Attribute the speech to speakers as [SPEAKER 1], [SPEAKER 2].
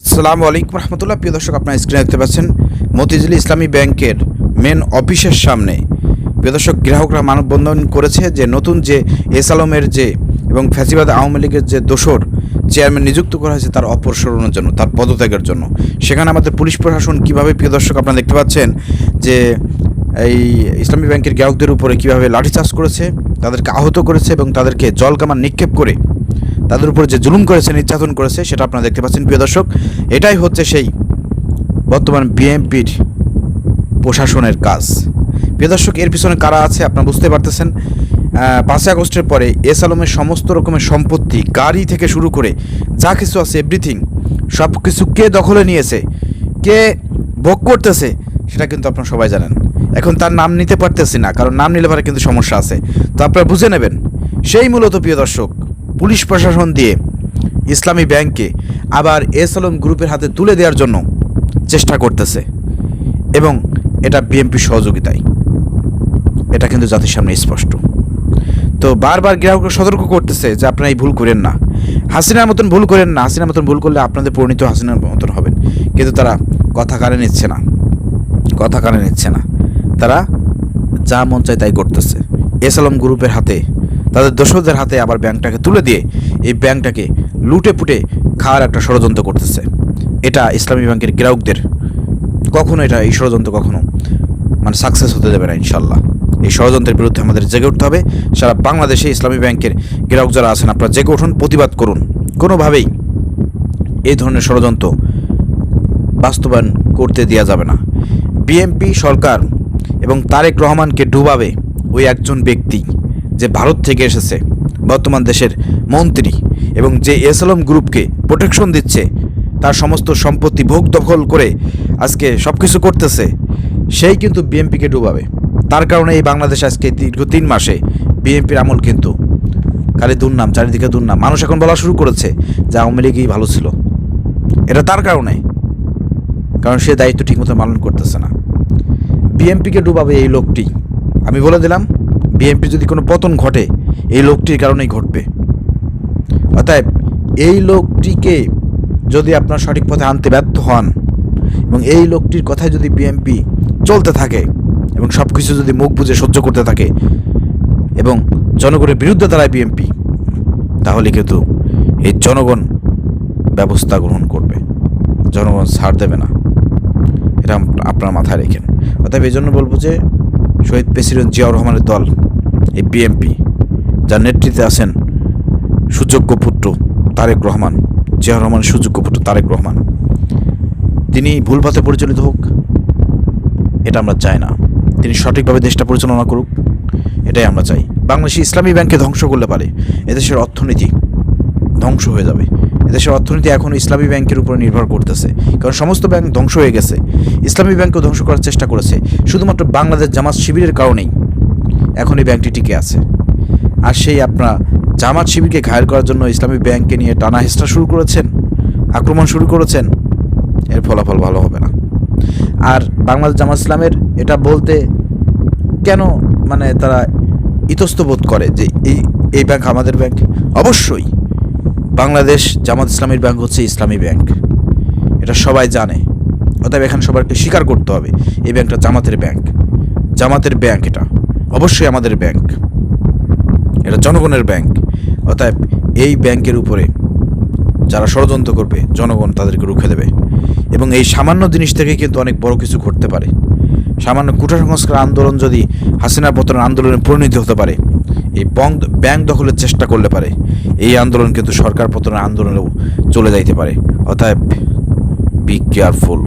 [SPEAKER 1] আসসালামু আলাইকুম রহমতুল্লাহ। প্রিয় দর্শক, আপনার স্ক্রিনে দেখতে পাচ্ছেন মতিঝিল ইসলামী ব্যাংকের মেন অফিসের সামনে প্রিয় দর্শক গ্রাহকরা মানববন্ধন করেছে যে নতুন যে এস আলমের যে এবং ফ্যাসিবাদ আওয়ামী লীগের যে দোসর চেয়ারম্যান নিযুক্ত করা হয়েছে তার অপসারণের জন্য, তার পদত্যাগের জন্য। সেখানে আমাদের পুলিশ প্রশাসন কীভাবে প্রিয় দর্শক আপনারা দেখতে পাচ্ছেন যে এই ইসলামী ব্যাংকের গ্রাহকদের উপরে কীভাবে লাঠিচার্জ করেছে, তাদেরকে আহত করেছে এবং তাদেরকে জলকামান নিক্ষেপ করে তাদের উপরে যে জুলুম করেছে, নির্যাতন করেছে, সেটা আপনারা দেখতে পাচ্ছেন প্রিয় দর্শক। এটাই হচ্ছে সেই বর্তমান বিএনপির প্রশাসনের কাজ। প্রিয় দর্শক, এর পিছনে কারা আছে আপনারা বুঝতে পারতেছেন। 5 আগস্টের পরে এস আলমের সমস্ত রকমের সম্পত্তি, গাড়ি থেকে শুরু করে যা কিছু আছে এভরিথিং সব কিছু কে দখলে নিয়েছে, কে ভোগ করতেছে সেটা কিন্তু আপনারা সবাই জানেন। এখন তার নাম নিতে পারতেছি না, কারণ নাম নিলে পরে কিন্তু সমস্যা আছে, তো আপনারা বুঝে নেবেন। সেই মূলত প্রিয় দর্শক পুলিশ প্রশাসন দিয়ে ইসলামী ব্যাংককে আবার এস আলম গ্রুপের হাতে তুলে দেওয়ার জন্য চেষ্টা করতেছে এবং এটা বিএনপির সহযোগিতায়, এটা কিন্তু জাতির সামনে স্পষ্ট। তো বারবার গ্রাহকরা সতর্ক করতেছে যে আপনারা এই ভুল করেন না, হাসিনার মতন ভুল করেন না। হাসিনার মতন ভুল করলে আপনাদের পরিণত হাসিনার মতন হবেন। কিন্তু তারা কথা কানে নিচ্ছে না, তারা যা মন চায় তাই করতেছে। এস আলম গ্রুপের হাতে, তাদের দোসরদের হাতে আবার ব্যাংকটাকে তুলে দিয়ে এই ব্যাংকটাকে লুটে পুটে খাওয়ার একটা ষড়যন্ত্র করতেছে। এটা ইসলামী ব্যাংকের গ্রাহকদের কখনো এই ষড়যন্ত্র কখনো সাকসেস হতে দেবে না ইনশাল্লাহ। এই ষড়যন্ত্রের বিরুদ্ধে আমাদের জেগে উঠতে হবে। সারা বাংলাদেশে ইসলামী ব্যাংকের গ্রাহক যারা আছেন আপনারা জেগে উঠুন, প্রতিবাদ করুন। কোনোভাবেই এই ধরনের ষড়যন্ত্র বাস্তবায়ন করতে দেওয়া যাবে না। বিএনপি সরকার এবং তারেক রহমানকে ডুবাবে ওই একজন ব্যক্তি যে ভারত থেকে এসেছে, বর্তমান দেশের মন্ত্রী, এবং যে এস আলম গ্রুপকে প্রোটেকশন দিচ্ছে, তার সমস্ত সম্পত্তি ভোগ দখল করে আজকে সব কিছু করতেছে, সেই কিন্তু বিএনপিকে ডুবাবে। তার কারণে এই বাংলাদেশ আজকে দীর্ঘ 3 মাসে বিএনপির আমল কিন্তু খালি দুর্নাম, চারিদিকে দুর্নাম। মানুষ এখন বলা শুরু করেছে যে আওয়ামী লীগই ভালো ছিল। এটা তার কারণে, কারণ সে দায়িত্ব ঠিকমতো পালন করতেছে না। বিএনপিকে ডুবাবে এই লোকটি। আমি বলে দিলাম, বিএনপি যদি কোনো পতন ঘটে এই লোকটির কারণেই ঘটবে। অতএব এই লোকটিকে যদি আপনার সঠিক পথে আনতে ব্যর্থ হন এবং এই লোকটির কথায় যদি বিএনপি চলতে থাকে এবং সব কিছু যদি মুখ বুজে সহ্য করতে থাকে এবং জনগণের বিরুদ্ধে দাঁড়ায় বিএনপি, তাহলে কিন্তু এই জনগণ ব্যবস্থা গ্রহণ করবে, জনগণ ছাড় দেবে না। এটা আপনার মাথায় রেখেন। অতএব এই জন্য বলবো যে শহীদ প্রেসিডেন্ট জিয়াউর রহমানের দল, এই বিএনপি, যার নেতৃত্বে আছেন সুযোগ্য পুত্র তারেক রহমান, জিয়াউর রহমানের সুযোগ্য পুত্র তারেক রহমান, তিনি ভুল পথে পরিচালিত হোক এটা আমরা চাই না। তিনি সঠিকভাবে দেশটা পরিচালনা করুক, এটাই আমরা চাই। বাংলাদেশি ইসলামী ব্যাংককে ধ্বংস করলে পারে এদেশের অর্থনীতি ধ্বংস হয়ে যাবে। এদেশের অর্থনীতি এখন ইসলামী ব্যাংকের উপর নির্ভর করতেছে, কারণ সমস্ত ব্যাংক ধ্বংস হয়ে গেছে। ইসলামী ব্যাংকও ধ্বংস করার চেষ্টা করেছে, শুধুমাত্র বাংলাদেশ জামাত শিবিরের কারণেই এখন এই ব্যাংকটি টিকে আছে। আর সেই আপনারা জামাত শিবিরকে ঘায়েল করার জন্য ইসলামী ব্যাংককে নিয়ে টানা হেঁচড়া শুরু করেছেন, আক্রমণ শুরু করেছেন। এর ফলাফল ভালো হবে না। আর বাংলাদেশ জামাত ইসলামের এটা বলতে কেন তারা ইতস্তবোধ করে যে এই ব্যাংক আমাদের ব্যাংক? অবশ্যই বাংলাদেশ জামাত ইসলামীর ব্যাংক হচ্ছে ইসলামী ব্যাংক, এটা সবাই জানে। অতএব এখানে সবাইকে স্বীকার করতে হবে এই ব্যাংকটা জামাতের ব্যাংক, এটা অবশ্যই আমাদের ব্যাংক, এটা জনগণের ব্যাংক। অতএব এই ব্যাংকের উপরে যারা ষড়যন্ত্র করবে জনগণ তাদেরকে রুখে দেবে এবং এই সামান্য জিনিস থেকে কিন্তু অনেক বড় কিছু ঘটতে পারে। সামান্য কোটা সংস্কার আন্দোলন যদি হাসিনা পতনের আন্দোলনে পরিণত হতে পারে, এই ব্যাংক দখলের চেষ্টা করলে পারে এই আন্দোলন কিন্তু সরকার পতনের আন্দোলনেও চলে যাইতে পারে। অতএব বি কেয়ারফুল।